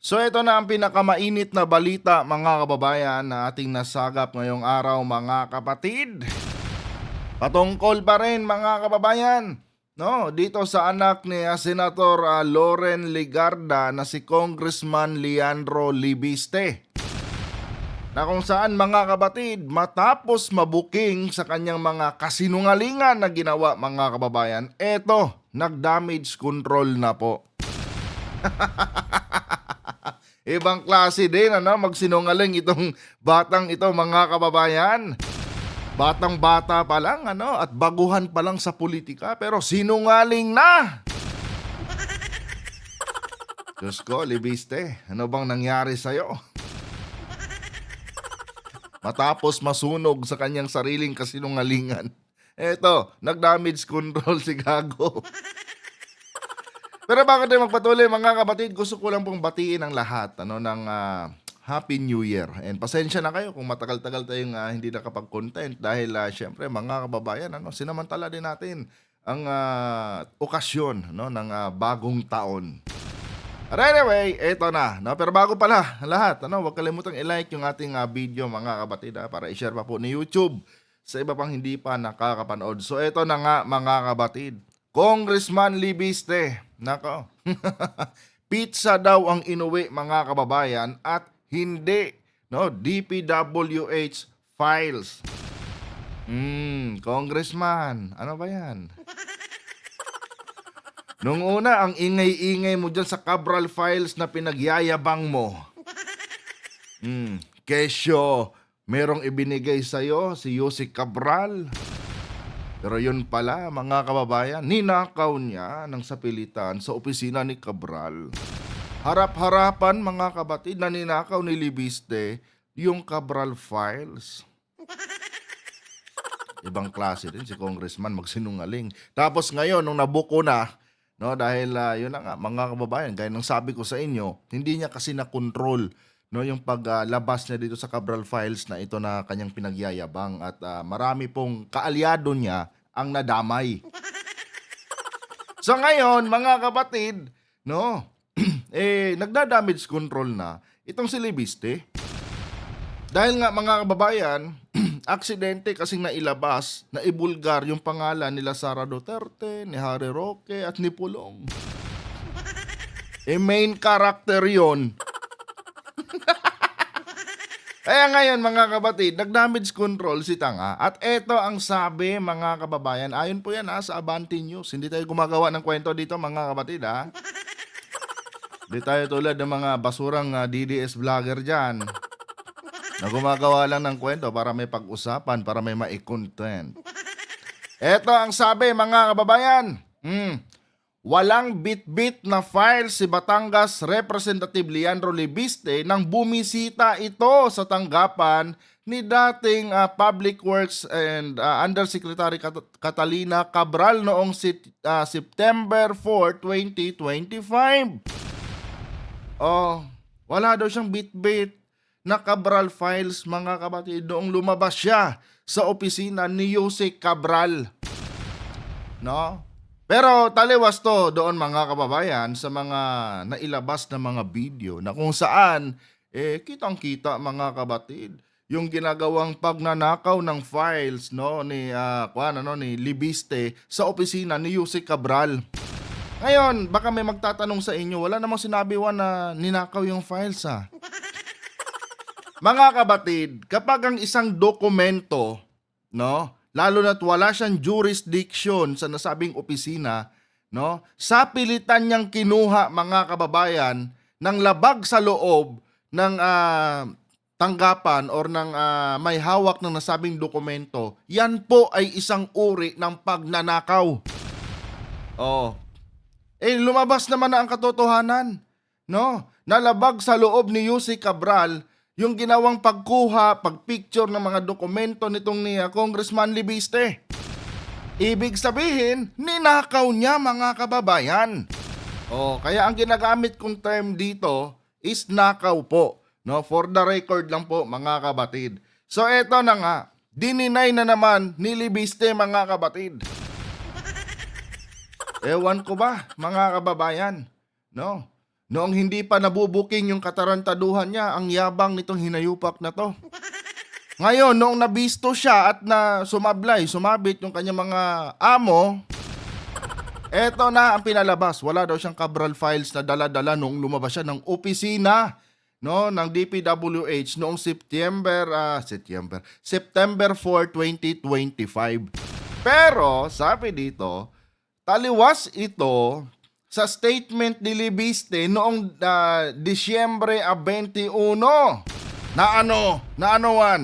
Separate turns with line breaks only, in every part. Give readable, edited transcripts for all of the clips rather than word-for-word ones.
So ito na ang pinakamainit na balita mga kababayan na ating nasagap ngayong araw mga kapatid. Patungkol pa rin mga kababayan, no, dito sa anak ni Senator Loren Legarda na si Congressman Leandro Libiste. Na kung saan mga kapatid, matapos mabuking sa kanyang mga kasinungalingan na ginawa mga kababayan, eto, nag-damage control na po. Ibang klase din, magsinungaling itong batang ito mga kababayan. Batang-bata pa lang, at baguhan pa lang sa politika, pero sinungaling na. Diyos ko, Libiste, ano bang nangyari sa'yo? Matapos masunog sa kanyang sariling kasinungalingan, eto, nag-damage control si Gago. Pero bago tayo magpatuloy mga kapatid, gusto ko lang pong batiin ang lahat ng Happy New Year. And pasensya na kayo kung matagal-tagal tayong hindi nakapag-content dahil syempre mga kababayan, sinamantala din natin ang okasyon ng bagong taon. But anyway, eto na. Pero bago pala lahat, huwag kalimutang i-like yung ating video mga kapatid para i-share pa po ni YouTube sa iba pang hindi pa nakakapanood. So eto na nga mga kapatid. Congressman Libiste, nako, pizza daw ang inuwi mga kababayan at hindi, DPWH files. Congressman, ano ba yan? Nung una, ang ingay-ingay mo dyan sa Cabral files na pinagyayabang mo. Kesyo, merong ibinigay sa'yo si Yusek Cabral. Pero yun pala mga kababayan, ninakaw niya ng sapilitan sa opisina ni Cabral. Harap-harapan mga kapatid na ninakaw ni Libiste yung Cabral files. Ibang klase din si Congressman magsinungaling. Tapos ngayon nung nabuko na, dahil yun na nga mga kababayan, gaya ng sabi ko sa inyo, hindi niya kasi na-control yung paglabas niya dito sa Cabral files na ito na kanyang pinagyayabang at marami pong kaalyado niya ang nadamay. So ngayon, mga kapatid, nagda-damage control na itong si Libiste. Dahil nga mga kababayan, aksidente kasing nailabas na ibulgar yung pangalan nila Sara Duterte, ni Harry Roque at ni Pulong. Main character yon. Kaya ngayon mga kapatid, nag-damage control si Tanga. At eto ang sabi mga kababayan, ayon po yan sa Abante News. Hindi tayo gumagawa ng kwento dito mga kapatid Hindi tayo tulad ng mga basurang DDS vlogger dyan na gumagawa lang ng kwento para may pag-usapan, para may ma-content. Eto ang sabi mga kababayan, walang bit-bit na file si Batangas Representative Leandro Libiste nang bumisita ito sa tanggapan ni dating Public Works and Undersecretary Catalina Cabral noong September 4, 2025. Wala daw siyang bit-bit na Cabral files mga kapatid noong lumabas siya sa opisina ni Yusek Cabral. Pero taliwas to doon mga kababayan sa mga nailabas na mga video na kung saan kitang-kita mga kapatid yung ginagawang pagnanakaw ng files ni Libiste sa opisina ni Yusek Cabral. Ngayon, baka may magtatanong sa inyo, wala namang sinabi na ninakaw yung files Mga kapatid, kapag ang isang dokumento, lalo na't wala siyang jurisdiction sa nasabing opisina, sa pilitan niyang kinuha mga kababayan ng labag sa loob ng tanggapan or ng may hawak ng nasabing dokumento, yan po ay isang uri ng pagnanakaw. Lumabas naman na ang katotohanan, nalabag sa loob ni Yusek Cabral yung ginawang pagkuha, pagpicture ng mga dokumento nitong ni Congressman Libiste. Ibig sabihin, ninakaw niya mga kababayan. Kaya ang ginagamit kong term dito is nakaw po. For the record lang po mga kabatid. So eto na nga, dininay na naman ni Libiste mga kabatid. Ewan ko ba mga kababayan, Noong hindi pa nabubuking yung katarantaduhan niya, ang yabang nitong hinayupak na 'to. Ngayon, noong nabisto siya at na sumabit yung kanyang mga amo, eto na ang pinalabas. Wala daw siyang Cabral files na dala-dala noong lumabas siya ng opisina, no, ng DPWH noong September 4, 2025. Pero, sabi dito, taliwas ito sa statement ni Libiste noong Disyembre 21. Na ano,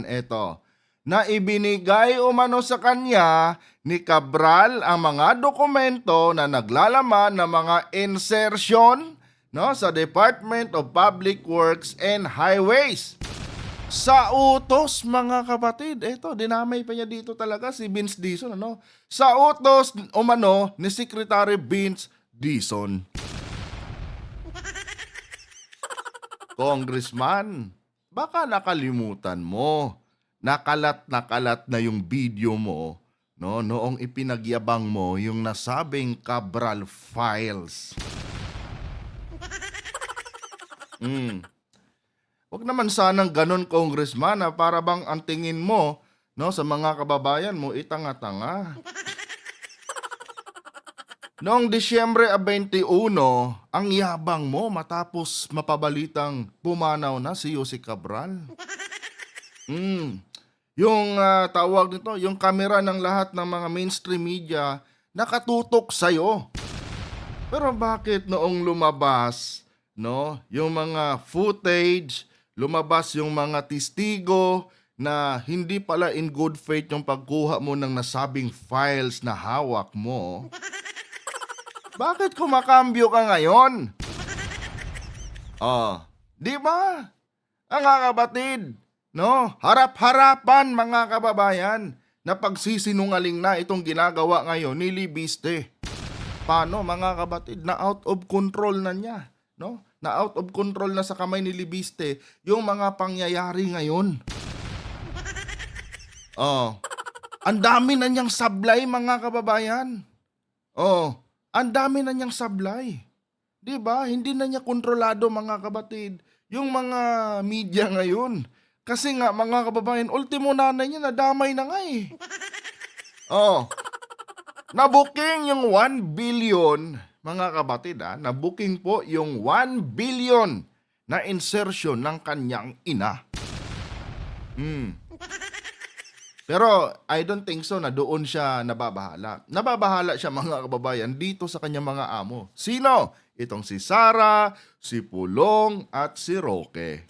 eto, na ibinigay umano sa kanya ni Cabral ang mga dokumento na naglalaman ng mga insertion, no, sa Department of Public Works and Highways. Sa utos, mga kapatid, eto, dinamay pa niya dito talaga si Vince Dizon, ano? Sa utos umano ni Secretary Vince Dizon. Congressman, baka nakalimutan mo. Nakalat na yung video mo, no, noong ipinagyabang mo yung nasabing Cabral files. Huwag naman sanang ganon, Congressman, para bang ang tingin mo, no, sa mga kababayan mo itanga-tanga. Noong Disyembre 21, ang yabang mo matapos mapabalitang pumanaw na si Yusek Cabral. Yung tawag nito, yung kamera ng lahat ng mga mainstream media nakatutok sa'yo. Pero bakit noong lumabas, no, yung mga footage, lumabas yung mga testigo na hindi pala in good faith yung pagkuha mo ng nasabing files na hawak mo, bakit kumakambyo ka ngayon? Di ba? Ang kapatid, no? Harap-harapan, mga kababayan, na pagsisinungaling na itong ginagawa ngayon ni Libiste. Paano, mga kapatid, na out of control na niya, no? Na out of control na sa kamay ni Libiste yung mga pangyayari ngayon. Ang dami na niyang sablay, mga kababayan. Ang dami na niyang sablay. 'Di ba? Hindi na niya kontrolado, mga kapatid, yung mga media ngayon. Kasi nga, mga kababayan, ultimo nanay niya nadamay na nga eh. Nabuking yung 1 billion, mga kapatid, nabuking po yung 1 billion na insertion ng kanyang ina. Pero I don't think so na doon siya nababahala. Nababahala siya, mga kababayan, dito sa kanyang mga amo. Sino? Itong si Sara, si Pulong, at si Roque.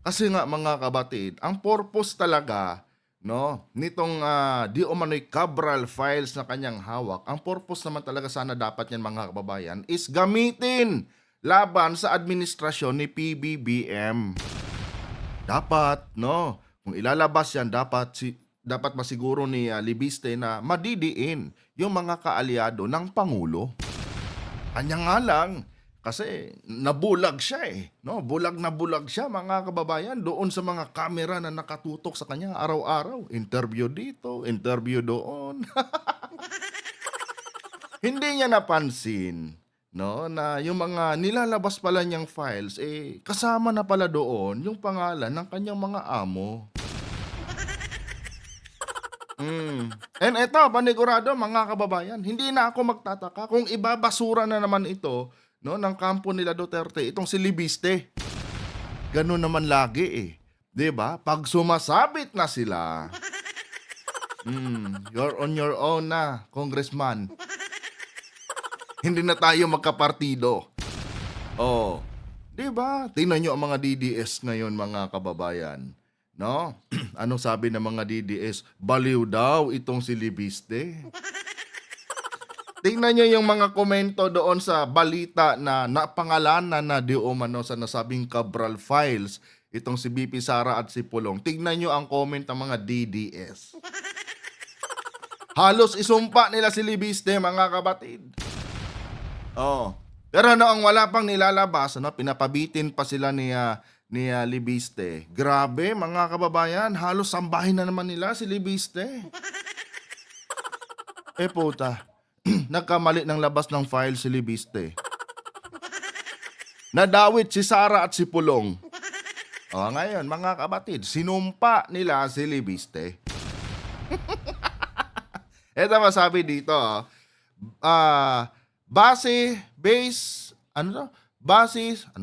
Kasi nga, mga kabatid, ang purpose talaga, no, nitong di umano'y Cabral files na kanyang hawak, ang purpose naman talaga sana dapat yan, mga kababayan, is gamitin laban sa administrasyon ni PBBM. Dapat, no, kung ilalabas yan, dapat masiguro ni Libiste na madidiin yung mga kaalyado ng Pangulo. Kanya nga lang, kasi nabulag siya no? Bulag na bulag siya, mga kababayan, doon sa mga kamera na nakatutok sa kanya araw-araw. Interview dito, interview doon. Hindi niya napansin, no, na yung mga nilalabas pala niyang files, kasama na pala doon yung pangalan ng kanyang mga amo. And eto, panigurado, mga kababayan, hindi na ako magtataka kung ibabasura na naman ito, no, ng kampo nila Duterte, itong si Libiste. Ganun naman lagi 'di ba? Pag sumasabit na sila, you're on your own na, Congressman. Hindi na tayo magkapartido. 'Di ba? Tingnan niyo ang mga DDS ngayon, mga kababayan, no? Anong sabi ng mga DDS? Baliw daw itong si Libiste. Tingnan nyo yung mga komento doon sa balita na napangalanan na di umano sa nasabing Cabral files, itong si BP Sara at si Pulong. Tingnan nyo ang comment ng mga DDS. Halos isumpa nila si Libiste, mga kabatid. Pero noong wala pang nilalabas, pinapabitin pa sila ni Libiste. Grabe, mga kababayan, halos sambahin na naman nila si Libiste. Puta, nagkamali ng labas ng file si Libiste. Nadawit si Sara at si Pulong. Ngayon, mga kapatid, sinumpa nila si Libiste. Ito masabi dito, ano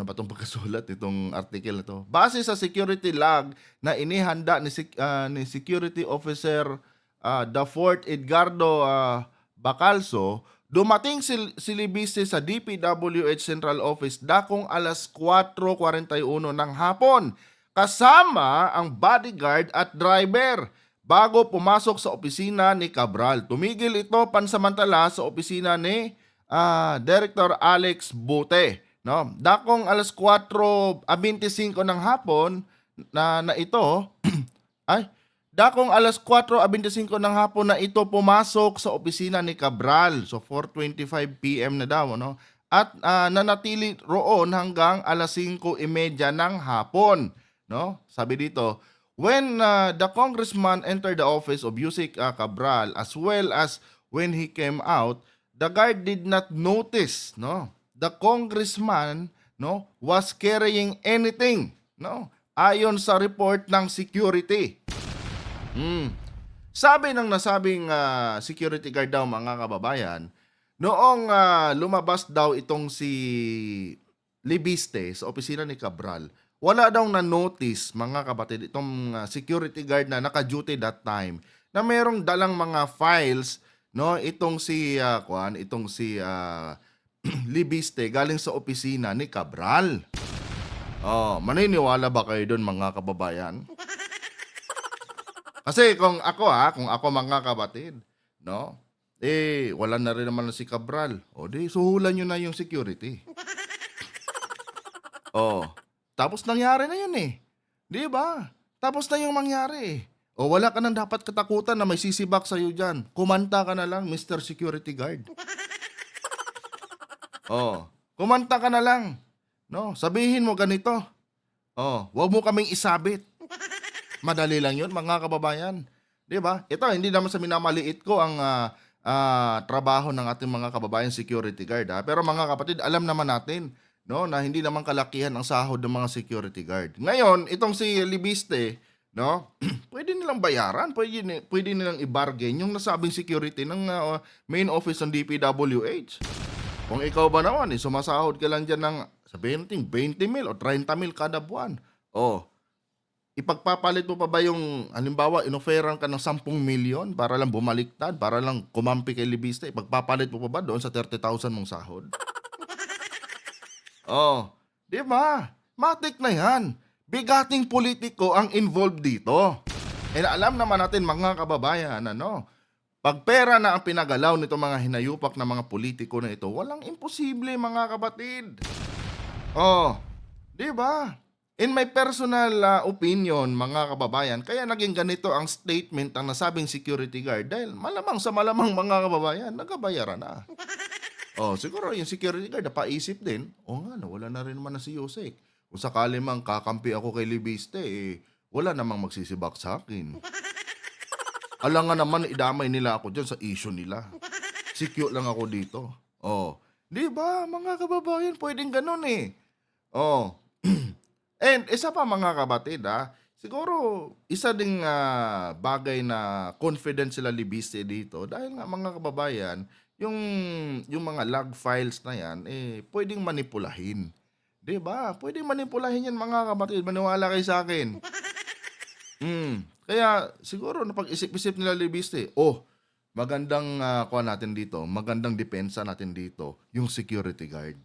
ba itong pagkasulat itong article na to? Base sa security log na inihanda ni Security Officer Dafourt Edgardo Bacalso, dumating si Libiste sa DPWH Central Office dakong alas 4:41 ng hapon kasama ang bodyguard at driver bago pumasok sa opisina ni Cabral. Tumigil ito pansamantala sa opisina ni Director Alex Bute. No? Dakong alas 4:25 ng hapon na ito dakong alas 4:25 ng hapon na ito pumasok sa opisina ni Cabral. So 4:25 PM na daw, no? At nanatili roon hanggang alas 5:30 ng hapon, no? Sabi dito, when the congressman entered the office of Yusek Cabral as well as when he came out, the guard did not notice, no? The congressman, no, was carrying anything, no? Ayon sa report ng security. Sabi ng nasabing security guard daw, mga kababayan, noong lumabas daw itong si Libiste sa opisina ni Cabral, wala daw na-notice, mga kapatid, itong security guard na naka-duty that time, na merong dalang mga files, no, itong si Libiste galing sa opisina ni Cabral. Maniniwala ba kayo doon, mga kababayan? Kasi kung ako mga kapatid, no? Wala na rin naman si Cabral. Di suhulan nyo na yung security. Tapos nangyari na yun eh. Di ba? Tapos na yung mangyari. Wala ka nang dapat katakutan na may sisibak sa'yo dyan. Kumanta ka na lang, Mr. Security Guard. Kumanta ka na lang. No? Sabihin mo ganito. Huwag mo kaming isabit. Madali lang yun, mga kababayan. Di ba? Ito, hindi naman sa minamaliit ko ang trabaho ng ating mga kababayan security guard. Pero mga kapatid, alam naman natin, no, na hindi naman kalakihan ang sahod ng mga security guard. Ngayon, itong si Libiste, no, pwede nilang bayaran, pwede nilang i-bargain yung nasabing security ng main office ng DPWH. Kung ikaw ba naman, sumasahod ka lang dyan ng, sabihin natin, 20 mil o 30 mil kada buwan. Ipagpapalit mo pa ba yung, halimbawa, inoferan ka ng 10 milyon para lang bumaliktad, para lang kumampi kay Libiste, ipagpapalit mo pa ba doon sa 30,000 mong sahod? Di ba? Matik na yan. Bigating politiko ang involved dito. Alam naman natin, mga kababayan, pag pera na ang pinagalaw nito mga hinayupak na mga politiko na ito, walang imposible, mga kapatid. Di ba? In my personal opinion, mga kababayan, kaya naging ganito ang statement ng nasabing security guard dahil malamang sa malamang, mga kababayan, nagabayaran na. Siguro yung security guard napaisip din, wala na rin naman na si Yusek. Kung sakali mang kakampi ako kay Libiste, wala namang magsisibak sa akin. Alangan naman, idamay nila ako dyan sa issue nila. Secure lang ako dito. Di ba, mga kababayan, pwedeng ganun eh. And isa pa, mga kapatid, siguro isa ding bagay na confident sila Libiste dito dahil nga, mga kababayan, yung mga log files na yan, pwedeng manipulahin. Di ba? Pwedeng manipulahin yan, mga kapatid. Maniwala kayo sa akin. Kaya siguro napag-isip-isip nila Libiste, magandang natin dito, magandang depensa natin dito, yung security guard.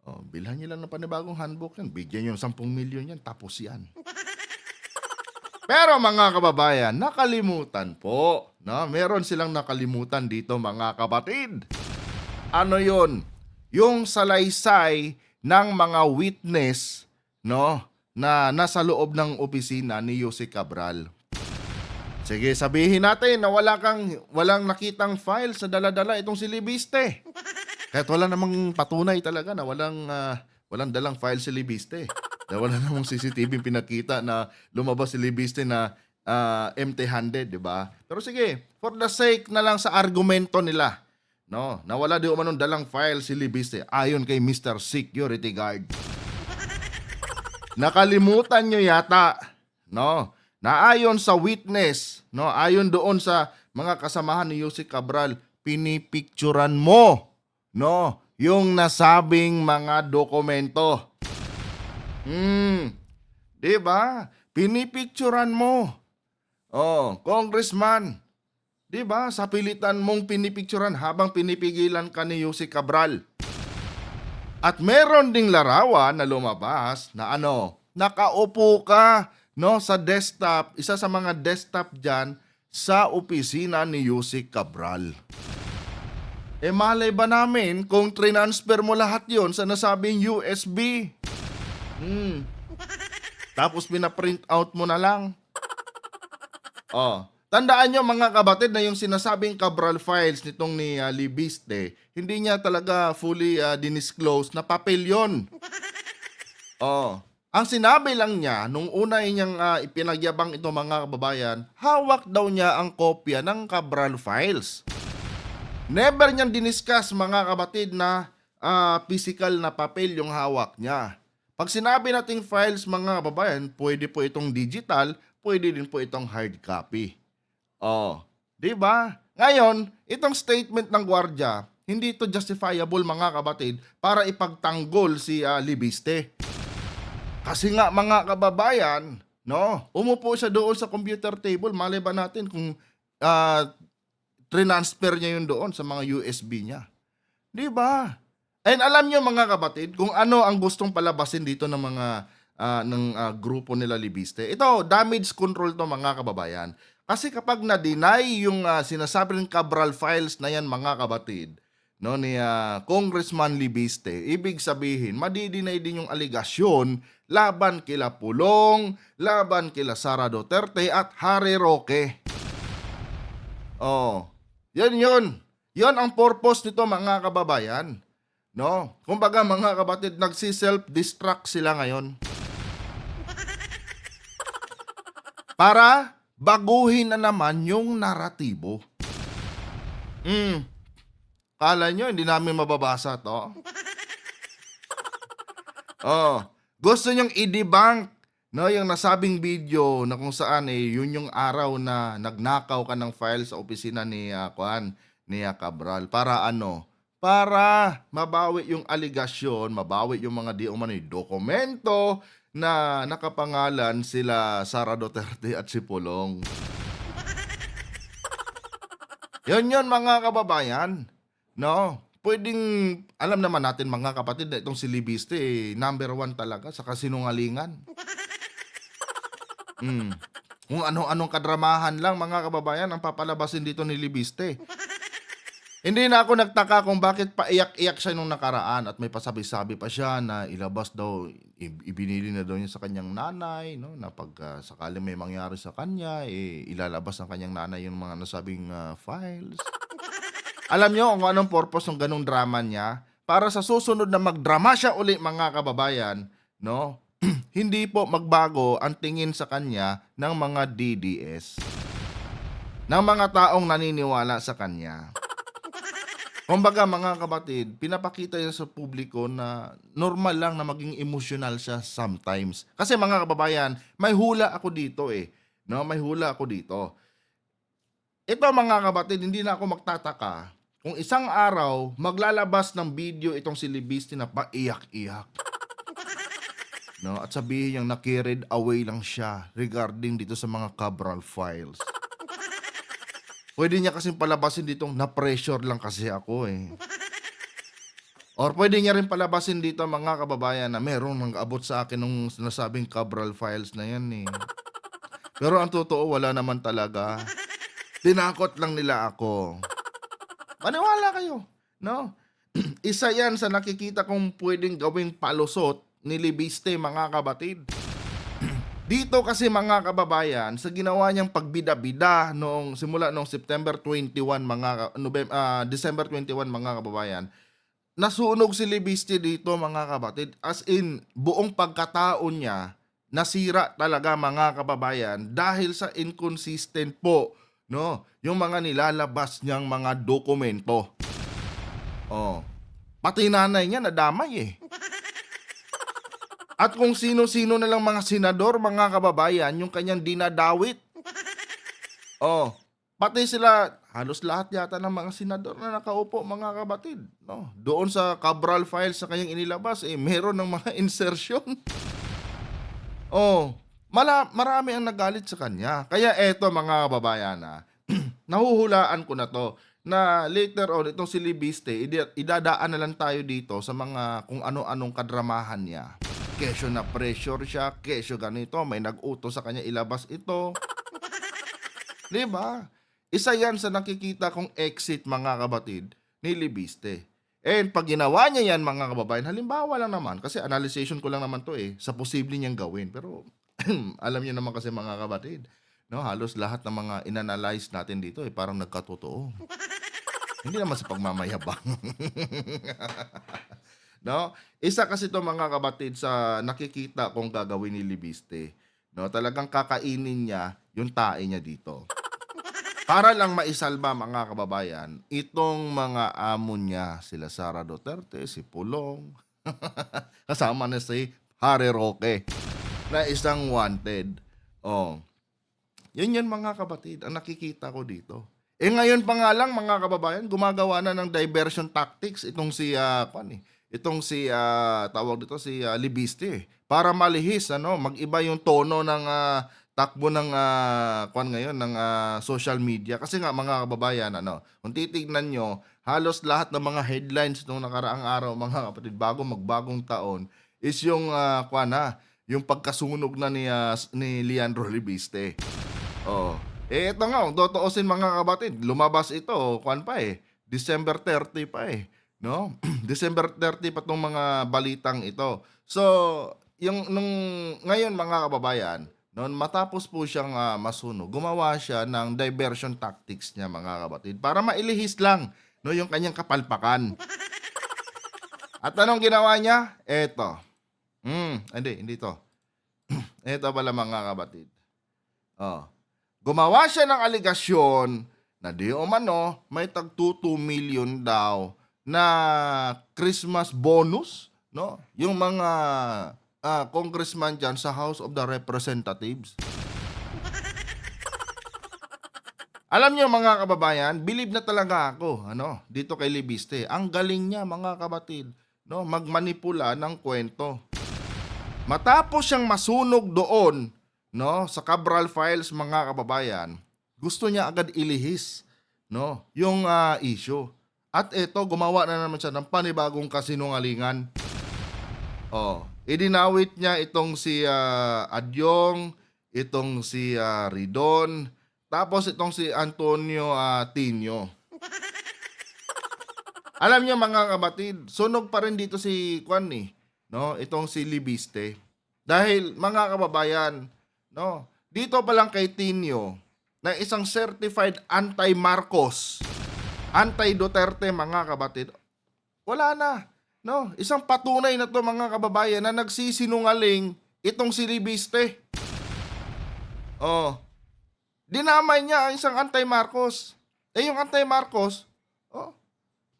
Bilhan niyo lang ng panibagong handbook yan. Bigyan nyo ng 10 milyon yan, tapos yan. Pero mga kababayan, nakalimutan po. No? Meron silang nakalimutan dito, mga kapatid. Ano yon? Yung salaysay ng mga witness, no, na nasa loob ng opisina ni Yusek Cabral. Sige, sabihin natin na walang nakitang file sa dala-dala itong si Libiste. Kahit wala namang patunay talaga na walang dalang file si Libiste. Na wala namang CCTV pinakita na lumabas si Libiste na empty-handed, di ba? Pero sige, for the sake na lang sa argumento nila, no, na wala di umanong dalang file si Libiste ayon kay Mr. Security Guard. Nakalimutan nyo yata, no? Na ayon sa witness, no? Ayon doon sa mga kasamahan ni Yusek Cabral, pinipicturan mo, no? Yung nasabing mga dokumento. 'Di ba? Pinipicturan mo. Oh, congressman. 'Di ba? Sa pilitan mong pinipicturan habang pinipigilan ka ni Yusek Cabral. At meron ding larawan na lumabas na nakaupo ka, no, sa desktop, isa sa mga desktop diyan sa opisina ni Yusek Cabral. Malay ba namin kung transfer mo lahat yon sa nasabing USB? Tapos pina-print out mo na lang. Tandaan nyo mga kabatid na yung sinasabing Cabral files nitong ni Libiste, hindi niya talaga fully dinisclose na papel yun. Ang sinabi lang niya, nung una niyang ipinagyabang ito mga kababayan, hawak daw niya ang kopya ng Cabral files. Never niyang diniscuss mga kabatid na physical na papel yung hawak niya. Pag sinabi nating files mga kababayan, pwede po itong digital, pwede din po itong hard copy. Di ba? Ngayon, itong statement ng gwardiya, hindi ito justifiable mga kabatid para ipagtanggol si Libiste. Kasi nga mga kababayan, no, umupo siya doon sa computer table, malay ba natin kung transfer niya yun doon sa mga USB niya. Di ba? And alam niyo mga kabatid kung ano ang gustong palabasin dito ng mga grupo nila Libiste. Ito, damage control to mga kababayan. Kasi kapag na-deny yung sinasabi ng Cabral files na yan mga kabatid, no, ni Congressman Libiste, ibig sabihin, madidinay din yung aligasyon laban kila Pulong, laban kila Sara Duterte at Harry Roque. Yan yun. Yan ang purpose nito mga kababayan. No? Kumbaga mga kabatid, nagsi-self-destruct sila ngayon. Para baguhin na naman yung naratibo. Kala nyo, hindi namin mababasa to? Gusto nyong i-debunk, no, yung nasabing video na kung saan yun yung araw na nagnakaw ka ng file sa opisina ni Cabral. Para Para mabawi yung aligasyon, mabawi yung mga di umano'y dokumento na nakapangalan sila Sara Duterte at si Pulong. Yun mga kababayan. No? Pwedeng, alam naman natin mga kapatid na itong si Libiste, number 1 talaga sa kasinungalingan. Kung anong kadramahan lang mga kababayan ang papalabasin dito ni Libiste. Hindi na ako nagtaka kung bakit paiyak-iyak siya nung nakaraan at may pasabi-sabi pa siya na ilabas daw, ibinili na daw niya sa kanyang nanay, no? Na pag sakali may mangyari sa kanya, ilalabas ng kanyang nanay yung mga nasabing files. Alam niyo kung anong purpose ng ganung drama niya? Para sa susunod na magdrama siya uli mga kababayan, no? Hindi po magbago ang tingin sa kanya ng mga DDS. Ng mga taong naniniwala sa kanya. Kumbaga mga kapatid, pinapakita niya sa publiko na normal lang na maging emotional siya sometimes. Kasi mga kababayan, may hula ako dito No, may hula ako dito. Ito mga kapatid, hindi na ako magtataka kung isang araw maglalabas ng video itong si Libiste na paiyak-iyak. No, at sabihin niyang na-carried away lang siya regarding dito sa mga Cabral files. Pwede niya kasing palabasin ditong na-pressure lang kasi ako Or pwede niya rin palabasin dito mga kababayan na meron nang-abot sa akin nung sinasabing Cabral files na yan Pero ang totoo, wala naman talaga. Tinakot lang nila ako. Maniwala kayo, no? Isa yan sa nakikita kong pwedeng gawing palusot ni Libiste mga kabatid. Dito kasi mga kababayan, sa ginawa niyang pagbida-bida simula noong September 21 December 21 mga kababayan, nasunog si Libiste dito mga kabatid. As in, buong pagkatao niya nasira talaga mga kababayan dahil sa inconsistent po, no, yung mga nilalabas niyang mga dokumento. Pati nanay niya nadamay At kung sino-sino na lang mga senador, mga kababayan, yung kanyang dinadawit. Oh, pati sila, halos lahat yata ng mga senador na nakaupo, mga kapatid. No? Doon sa Cabral Files sa kanyang inilabas, meron ng mga insertion. Oh, marami ang nagalit sa kanya. Kaya eto, mga kababayan, nahuhulaan ko na to na later on itong si Libiste, idadaan na lang tayo dito sa mga kung ano-anong kadramahan niya. Kesyo na pressure siya, kesyo ganito, may nag-utos sa kanya ilabas ito. 'Di ba? Isa yan sa nakikita kong exit, mga kabatid, ni Libiste. And pag ginawa niya yan, mga kababayan, halimbawa lang naman, kasi analyzation ko lang naman to sa posible niyang gawin. Pero alam niyo naman kasi, mga kabatid, no, halos lahat ng mga inanalyze natin dito parang nagkatotoo. Hindi naman sa pagmamayabang. No? Isa kasi to, mga kabatid, sa nakikita kong gagawin ni Libiste. No, talagang kakainin niya yung tae niya dito. Para lang maisalba, mga kababayan, itong mga amo niya, sila Sara Duterte, si Pulong, kasama na si Harry Roque, na isang wanted. Oh, yun mga kabatid, ang nakikita ko dito. Ngayon pa nga lang, mga kababayan, gumagawa na ng diversion tactics itong si tawag dito si Libiste, para malihis, mag-iba yung tono ng takbo ng ngayon ng social media. Kasi nga, mga kababayan, kung titignan nyo, halos lahat ng mga headlines nung nakaraang araw, mga kapatid, bago magbagong taon, is yung yung pagkasunog na ni Leandro Libiste. Oh. Ito nga, kung totoosin, mga kabatid, lumabas ito, December 30 pa no? December 30 pa tong mga balitang ito. So, ngayon, mga kababayan, noon matapos po siyang masunog, gumawa siya ng diversion tactics niya, mga kabatid, para mailihis lang yung kanyang kapalpakan. At anong ginawa niya? Eto. Hindi to. Eto pala, mga kabatid. Oh. Gumawa siya ng aligasyon na di umano may tag 2 million daw na Christmas bonus, no? Yung mga congressman dyan sa House of the Representatives. Alam niyo, mga kababayan, believe na talaga ako dito kay Libiste. Ang galing niya, mga kabatid, no? Magmanipula ng kwento. Matapos siyang masunog doon, no, sa Cabral Files, mga kababayan, gusto niya agad ilihis, no, yung issue. At ito, gumawa na naman siya ng panibagong kasinungalingan. Idinawit niya itong si Adyong, itong si Ridon, tapos itong si Antonio Tinio. Alam niyo, mga kabatid, sunog pa rin dito si no, itong si Libiste. Dahil, mga kababayan, no, dito pa lang kay Tinio, na isang certified anti-Marcos, anti-Duterte, mga kabatid, wala na. No, isang patunay na to, mga kababayan, na nagsisinungaling itong si Libiste. Dinamay niya ang isang anti-Marcos. Yung anti-Marcos,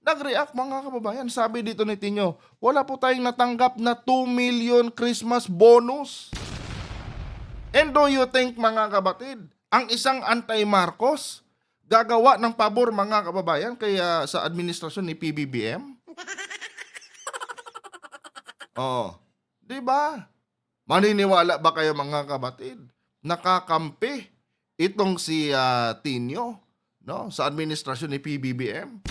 nag-react, mga kababayan. Sabi dito ni Tinio, wala po tayong natanggap na 2 million Christmas bonus. And do you think, mga kabatid, ang isang anti-Marcos gagawa ng pabor, mga kababayan, kaya sa administrasyon ni PBBM? Di ba? Maniniwala ba kayo, mga kabatid? Nakakampi itong si Tinio, no, sa administrasyon ni PBBM?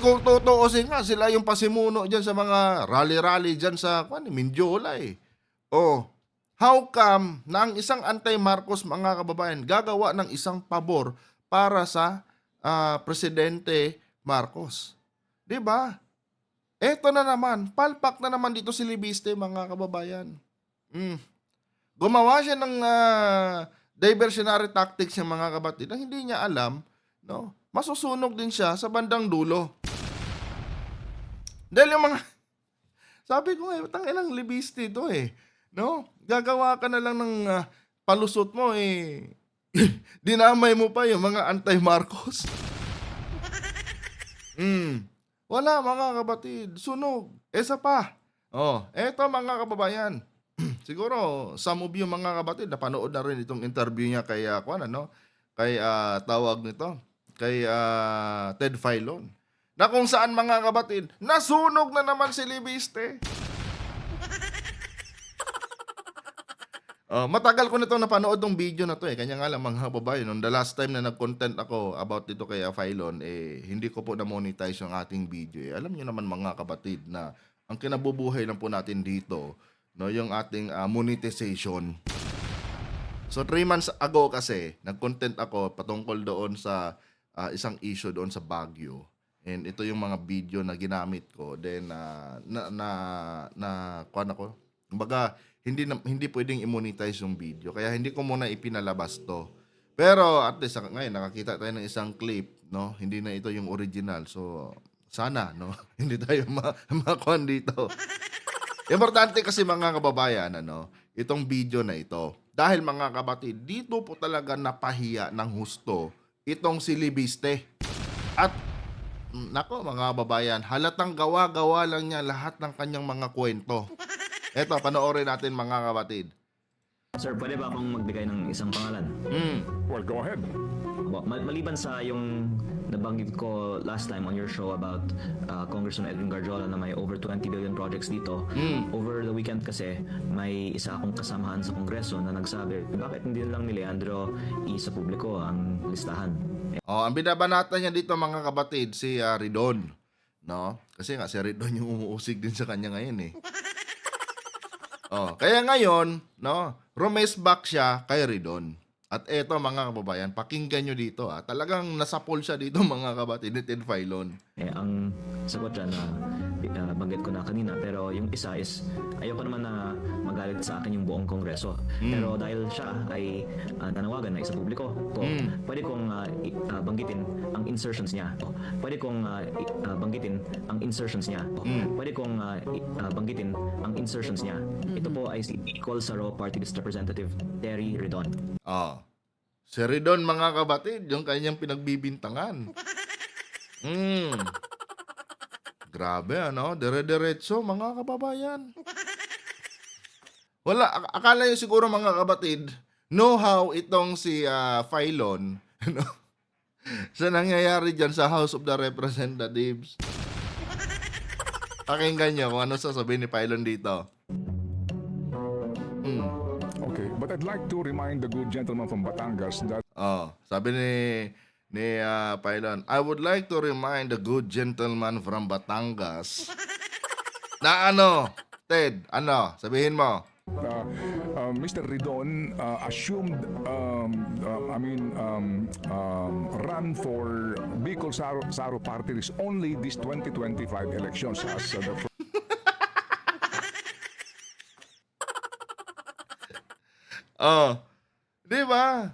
Kung tutuusin nga, sila yung pasimuno dyan sa mga rally-rally dyan sa Mindiola how come na ang isang anti-Marcos, mga kababayan, gagawa ng isang pabor para sa Presidente Marcos? Di ba? Eto na naman, palpak na naman dito si Libiste, mga kababayan. Gumawa siya ng diversionary tactics, yung mga kabatid, na hindi niya alam, no? Masusunog din siya sa bandang dulo. Dahil yung mga, sabi ko tangilang Libiste ito no? Gagawa ka na lang ng palusot mo dinamay mo pa yung mga anti-Marcos. Wala, mga kabatid, sunog. Isa pa. Eto, mga kababayan. siguro some of you mga kapatid napanood na rin itong interview niya kay kay tawag nito, kay Ted Filon. Na kung saan mga kapatid, nasunog na naman si Libiste. Matagal ko na itong napanood ng video na to Kanya nga lang mga kababayan, the last time na nag-content ako about dito kay Filon, hindi ko po na-monetize yung ating video. Alam niyo naman mga kapatid na ang kinabubuhay lang po natin dito, no, yung ating monetization. So 3 months ago kasi, nag-content ako patungkol doon sa isang issue doon sa Baguio. And ito yung mga video na ginamit ko. Then, kuwan ako. Kumbaga, hindi pwedeng i-monetize yung video. Kaya hindi ko muna ipinalabas to. Pero at least ngayon nakakita tayo ng isang clip, no? Hindi na ito yung original. So sana, no? Hindi tayo makuhan dito. Importante kasi mga kababayan, itong video na ito. Dahil mga kapatid, dito po talaga napahiya ng husto itong si Libiste. At nako mga kababayan, halatang gawa-gawa lang niya lahat ng kanyang mga kwento. Eto, panoorin natin mga kapatid.
Sir, pwede ba akong magbigay ng isang pangalan?
Well, go ahead.
Maliban sa yung nabanggit ko last time on your show about Congressman Edwin Garjola na may over 20 billion projects dito, over the weekend kasi may isa akong kasamahan sa Kongreso na nagsabi, bakit hindi lang ni Leandro sa publiko ang listahan?
Ang binabanatan niya dito mga kapatid, si Ridon. No? Kasi nga si Ridon yung umuusig din sa kanya ngayon kaya ngayon, no, rumes back siya kay Ridon. At eto mga kababayan, pakinggan nyo dito talagang nasapol siya dito mga kapatid ni Ted Filon.
Ang sagot dyan na banggit ko na kanina, pero yung isa is ayoko naman na magalit sa akin yung buong Kongreso. Pero dahil siya ay nanawagan na isa publiko, pwede kong banggitin ang insertions niya. Pwede kong banggitin ang insertions niya. Pwede kong banggitin ang insertions niya. Ito po ay si Bicol Saro Party List Representative Terry Ridon.
Si Ridon mga kapatid, yung kanyang pinagbibintangan. Grabe dire-diretso mga kababayan. Wala, akala nyo siguro mga kapatid, know how itong si Filon, sa nangyayari dyan sa House of the Representatives. Pakinggan nyo kung ano sasabihin ni Filon dito.
Okay, but I'd like to remind the good gentleman from Batangas that
Sabi ni Filon, I would like to remind the good gentleman from Batangas na Ted, sabihin mo.
Mr. Ridon assumed, run for Bicol Saro Party List only this 2025 elections as the
Di ba?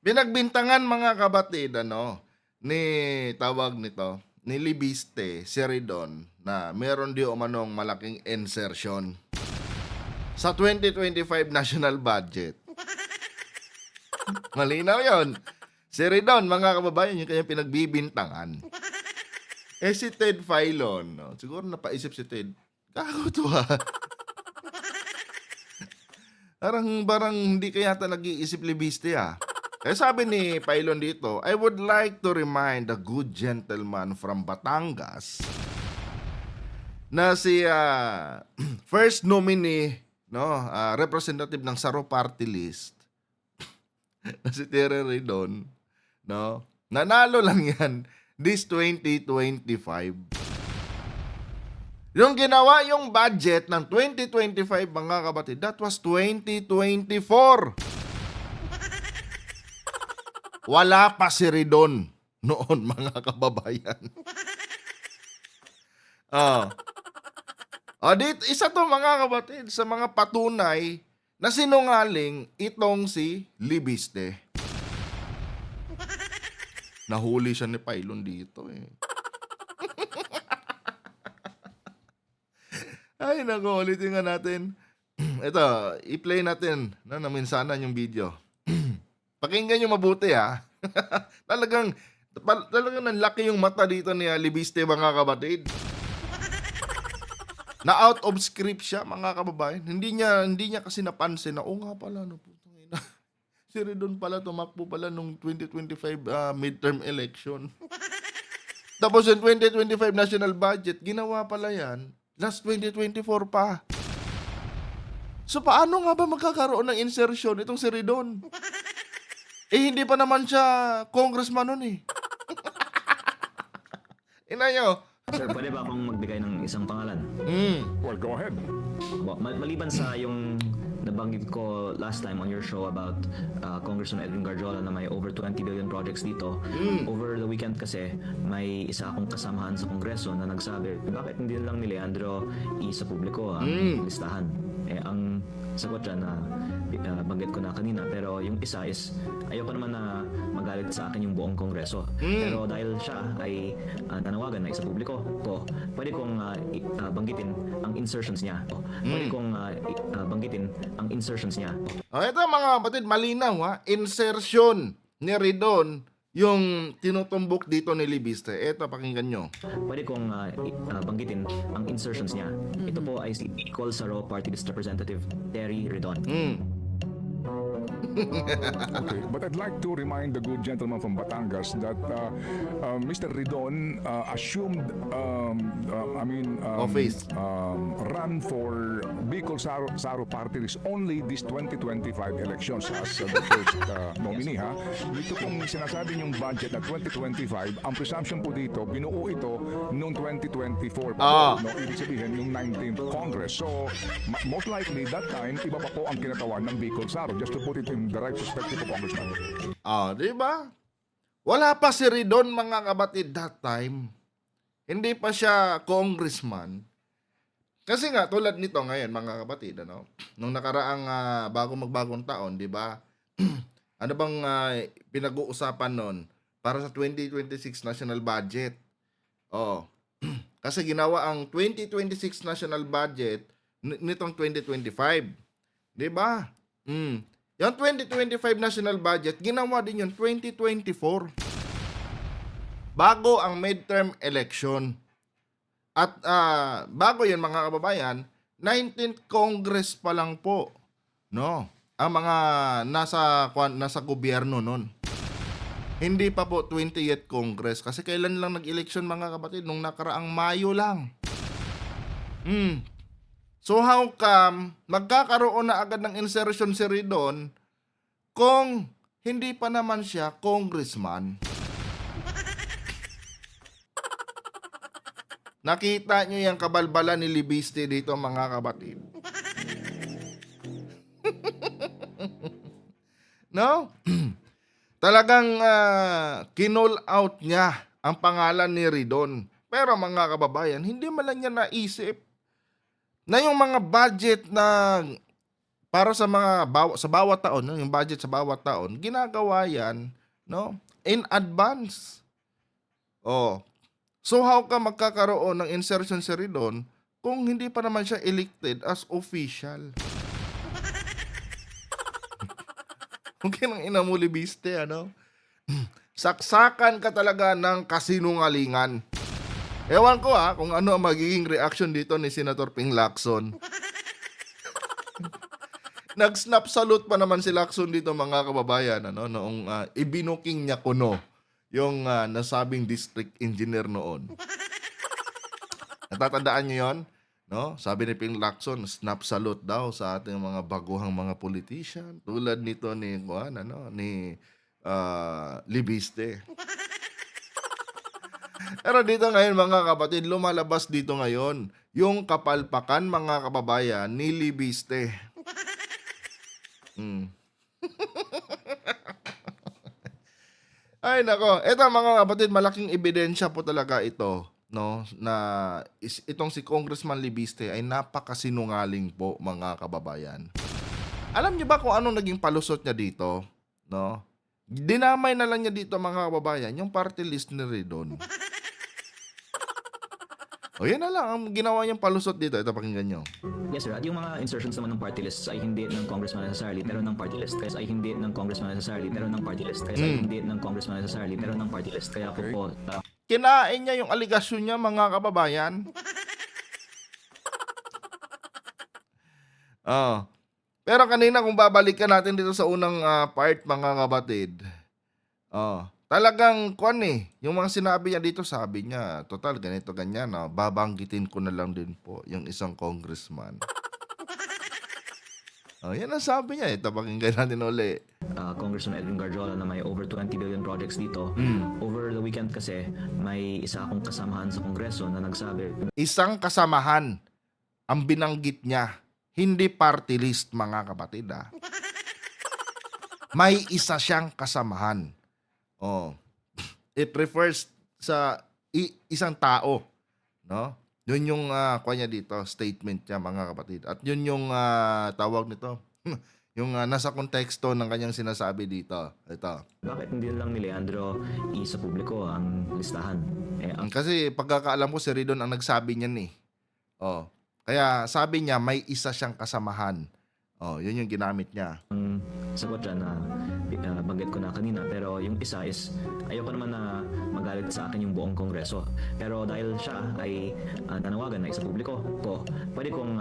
Binagbintangan mga kapatid, ni tawag nito, ni Libiste, si Ridon, na meron di umanong malaking insertion sa 2025 national budget. Malinaw yon. Si Ridon, mga kababayan, yung kanyang pinagbibintangan. Si Ted Filon, siguro napaisip si Ted, gago to Parang hindi kaya nag-iisip Libiste Kaya sabi ni Filon dito, I would like to remind the good gentleman from Batangas na si first nominee, representative ng Saro Party List na si Terry Ridon, nanalo lang yan this 2025. Yung ginawa yung budget ng 2025 mga kapatid, that was 2024. Wala pa si Ridon noon mga kababayan. Dito, isa to mga kapatid sa mga patunay na sinungaling itong si Libiste. Nahuli siya ni Filon dito Ay nako, ulitin nga natin. Ito, i-play natin na naminsanan yung video. Pakinggan nyo mabuti talagang nanlaki yung mata dito ni Libiste mga kapatid. Na out of script siya, mga kababayan. Hindi niya kasi napansin na, nga pala, no, putang ina. Si Ridon pala, tumakbo pala nung 2025 midterm election. Tapos yung 2025 national budget, ginawa pala yan, last 2024 pa. So paano nga ba magkakaroon ng insertion itong si Ridon? Hindi pa naman siya congressman nun eh. Ina nyo.
Sir, pwede ba akong magbigay ng isang pangalan?
Well, go ahead.
Maliban sa yung nabanggit ko last time on your show about Congressman Edwin Garjola na may over 20 billion projects dito, over the weekend kasi may isa akong kasamahan sa Kongreso na nagsabi, bakit hindi lang ni Leandro isa publiko ang listahan? Ang sagot dyan na banggit ko na kanina, pero yung isa is ayoko naman na magalit sa akin yung buong Kongreso. Pero dahil siya ay nanawagan na isa publiko ko, pwede kong banggitin ang insertions niya. Pwede kong banggitin ang insertions niya.
Ito mga kapatid, malinaw insertion ni Ridon yung tinutumbok dito ni Libiste. Ito, pakinggan nyo.
Pwede kong banggitin ang insertions niya. Ito po ay si Colsaro Party List Representative Terry Ridon.
Okay, but I'd like to remind the good gentleman from Batangas that Mr. Ridon assumed,
Office.
Run for Bicol Saro Party List only this 2025 elections as the first nominee. Ha? Dito pong sinasabi yung budget na 2025, ang presumption po dito, binuo ito noong 2024. No, ibig sabihin yung 19th Congress. So, most likely that time, iba pa po ang kinatawan ng Bicol Saro. Just to put it in the right perspective of Congressman.
Di ba? Wala pa si Ridon, mga kapatid, that time. Hindi pa siya congressman. Kasi nga, tulad nito ngayon, mga kapatid, nung nakaraang bago magbagong taon, di ba? Ano bang pinag-uusapan nun para sa 2026 national budget? Kasi ginawa ang 2026 national budget nitong 2025. Di ba? Yung 2025 national budget, ginawa din yung 2024. Bago ang midterm election. At bago yun, mga kababayan, 19th Congress pa lang po, no? Ang mga nasa gobyerno nun. Hindi pa po 20th Congress. Kasi kailan lang nag-election, mga kapatid? Nung nakaraang Mayo lang. So how come magkakaroon na agad ng insertion si Ridon kung hindi pa naman siya congressman? Nakita nyo yung kabalbala ni Libiste dito, mga kapatid. No? Talagang kinall out niya ang pangalan ni Ridon. Pero mga kababayan, hindi man lang niya naisip na yung mga budget na para sa sa bawat taon, yung budget sa bawat taon, ginagawa yan, no, in advance. So how ka magkakaroon ng insertion si Ridon kung hindi pa naman siya elected as official? Okay nang ina mo, Libiste, Saksakan ka talaga ng kasinungalingan. Ewan ko kung ano ang magiging reaction dito ni Senator Ping Lacson. Nag-snap salute pa naman si Lacson dito, mga kababayan, noong ibinuking niya kuno yung nasabing district engineer noon. Natatandaan niyo yon? No? Sabi ni Ping Lacson, snap salute daw sa ating mga baguhang mga politician tulad nito ni Libiste. Pero dito ngayon, mga kapatid, lumalabas dito ngayon yung kapalpakan, mga kababayan, ni Libiste. Ay nako, eto mga kapatid, malaking ebidensya po talaga ito, no, na itong si Congressman Libiste ay napakasinungaling po, mga kababayan. Alam niyo ba kung anong naging palusot niya dito, no? Dinamay na lang niya dito, mga kababayan, yung party list ni Ridon. Yan na lang ang ginawa niyang palusot dito. Ito, pakinggan nyo.
Yes, sir. At yung mga insertions naman ng party lists ay hindi ng congressman necessarily, pero ng party list. Kaya ay hindi ng congressman necessarily, pero ng party list. Kaya ay hindi ng congressman necessarily, pero ng party list. Kaya po
Kinain niya yung aligasyon niya, mga kababayan. Oo. Pero kanina kung babalikan natin dito sa unang part mga kapatid, talagang kwan yung mga sinabi niya dito, sabi niya, total ganito ganyan, babanggitin ko na lang din po yung isang congressman. Yan ang sabi niya, ito pakinggan natin uli.
Congressman Edwin Garjola na may over 20 billion projects dito. Over the weekend kasi, may isa akong kasamahan sa Kongreso na nagsabi
Isang kasamahan ang binanggit niya, hindi party list mga kapatid. May isa siyang kasamahan. It refers sa isang tao, no? Yun yung kunya dito, statement niya mga kapatid. At yun yung tawag nito, yung nasa konteksto ng kanyang sinasabi dito. Ito.
bakit hindi lang ni Leandro sa publiko ang listahan? Ang
Kasi pagkakaalam ko si Ridon ang nagsabi niyan eh. Kaya sabi niya may isa siyang kasamahan. Yun yung ginamit niya.
sagot dyan na banggit ko na kanina, pero yung isa is ayoko naman na magalit sa akin yung buong Kongreso. Pero dahil siya ay nanawagan na sa publiko ko, pwede kong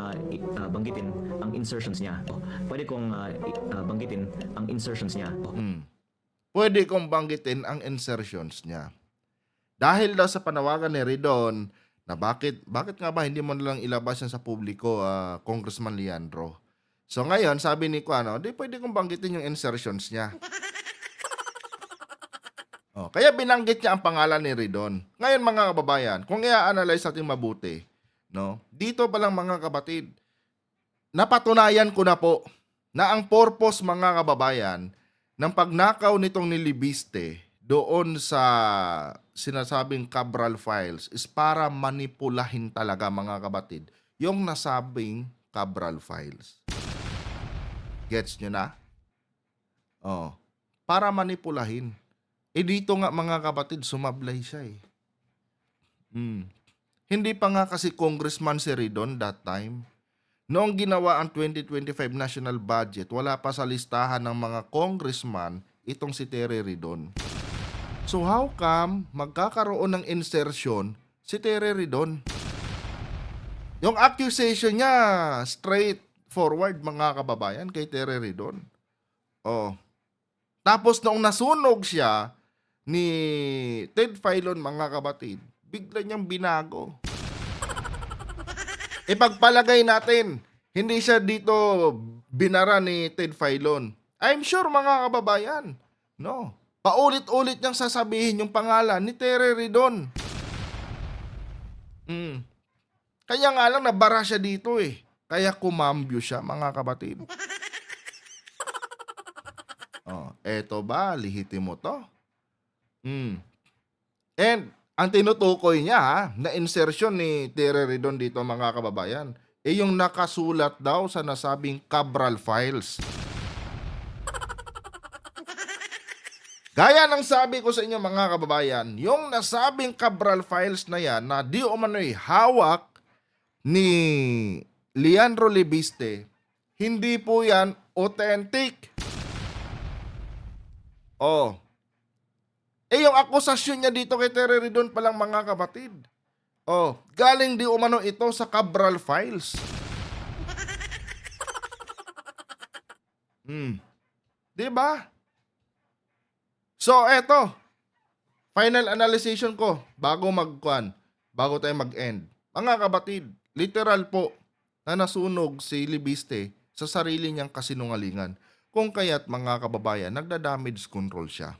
banggitin ang insertions niya. Pwede kong banggitin ang insertions niya.
Pwede kong banggitin ang insertions niya. Dahil daw sa panawagan ni Ridon na bakit nga ba hindi mo nalang ilabas yan sa publiko, Congressman Leandro. So ngayon, sabi ni Kuano, di pwede kong banggitin yung insertions niya. Kaya binanggit niya ang pangalan ni Ridon. Ngayon mga kababayan, kung i-analyze natin mabuti, no? Dito pa lang mga kapatid, napatunayan ko na po na ang purpose mga kababayan ng pagnakaw nitong nilibiste doon sa sinasabing Cabral Files is para manipulahin talaga mga kapatid yung nasabing Cabral Files. Gets nyo na? Para manipulahin. Dito nga mga kapatid, sumablay siya eh. Hindi pa nga kasi congressman si Ridon that time. Noong ginawa ang 2025 national budget, wala pa sa listahan ng mga congressman itong si Terry Ridon. So how come magkakaroon ng insertion si Terry Ridon? Yung accusation niya, straight forward mga kababayan kay Terry Ridon. Tapos noong nasunog siya ni Ted Filon mga kapatid, bigla niyang binago. Ipagpalagay natin, hindi siya dito binara ni Ted Filon. I'm sure mga kababayan, no? Paulit-ulit niyang sasabihin yung pangalan ni Terry Ridon. Kaya nga lang nabara siya dito eh. Kaya kumambyo siya mga kapatid. Eto ba, lihitin mo to? And ang tinutukoy niya na insertion ni Terry Ridon dito mga kababayan, yung nakasulat daw sa nasabing Cabral Files. Gaya ng sabi ko sa inyo mga kababayan, yung nasabing Cabral Files na yan na di umano'y hawak ni Leandro Libiste, hindi po yan authentic. Yung akusasyon niya dito kay Terry Ridon palang mga kapatid. Galing di umano ito sa Cabral Files. Diba? So, eto. Final analyzation ko bago tayo mag-end. Mga kapatid, literal po na nasunog si Libiste sa sarili niyang kasinungalingan. Kung kaya't mga kababayan, nagda-damage control siya.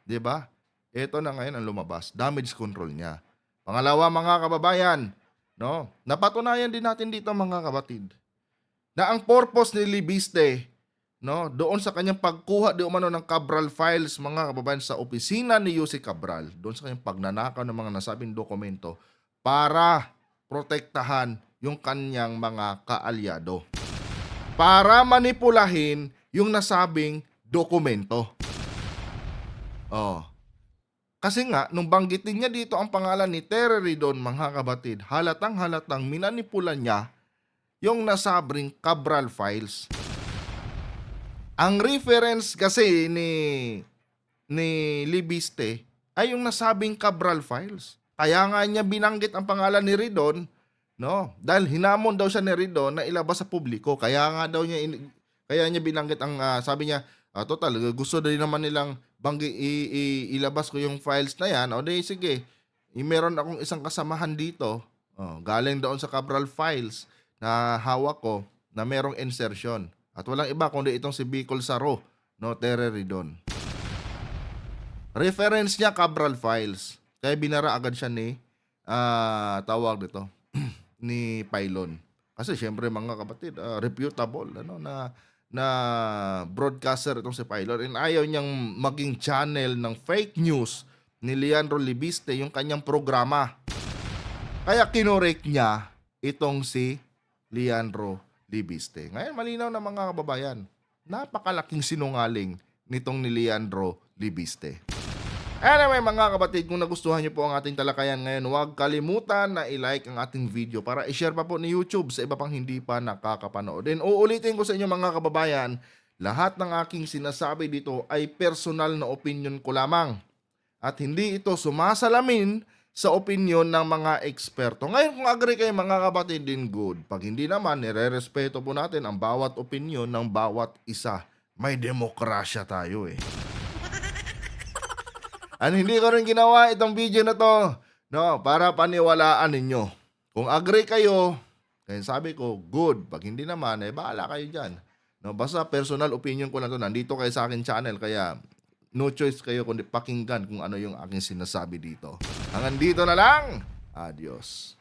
Diba? Ito na ngayon ang lumabas. Damage control niya. Pangalawa mga kababayan, no? Napatunayan din natin dito mga kapatid na ang purpose ni Libiste, no, doon sa kanyang pagkuha di umano ng Cabral Files mga kababayan sa opisina ni Yussi Cabral, doon sa kanyang pagnanakaw ng mga nasabing dokumento para protektahan yung kanyang mga kaalyado. Para manipulahin yung nasabing dokumento. Kasi nga, nung banggitin niya dito ang pangalan ni Terry Ridon, mga kabatid, halatang minanipula niya yung nasabing Cabral Files. Ang reference kasi ni Libiste ay yung nasabing Cabral Files. Kaya nga niya binanggit ang pangalan ni Ridon, No, dahil hinamon daw siya ni Ridon na ilabas sa publiko. Kaya nga daw niya kaya niya binanggit ang sabi niya, total gusto din naman nilang ilabas ko yung files na yan. O di sige. Meron akong isang kasamahan dito. Galing doon sa Cabral Files na hawak ko na merong insertion. At walang iba kundi itong si Bicol Saro, no, Tere Ridon. Reference niya Cabral Files. Kaya binara agad siya ni tawag dito ni Pylon. Kasi syempre mga kapatid, reputable na broadcaster itong si Pylon, and ayaw niyang maging channel ng fake news ni Leandro Libiste yung kanyang programa. Kaya kinorek niya itong si Leandro Libiste. Ngayon malinaw na mga kababayan, napakalaking sinungaling nitong ni Leandro Libiste. Anyway mga kapatid, kung nagustuhan niyo po ang ating talakayan ngayon, huwag kalimutan na i-like ang ating video para i-share pa po ni YouTube sa iba pang hindi pa nakakapanood. And uulitin ko sa inyo mga kababayan, lahat ng aking sinasabi dito ay personal na opinion ko lamang. At hindi ito sumasalamin sa opinion ng mga eksperto. Ngayon kung agree kayo mga kapatid, din good. Pag hindi naman, nire-respeto po natin ang bawat opinion ng bawat isa. May demokrasya tayo eh. Ano, hindi ko rin ginawa itong video na to, no, para paniwalaan ninyo. Kung agree kayo, kaya sabi ko, good. Pag hindi naman, bahala kayo dyan. No, basta personal opinion ko lang to. Nandito kayo sa akin channel, kaya no choice kayo kundi pakinggan kung ano yung aking sinasabi dito. Hanggang dito na lang. Adios.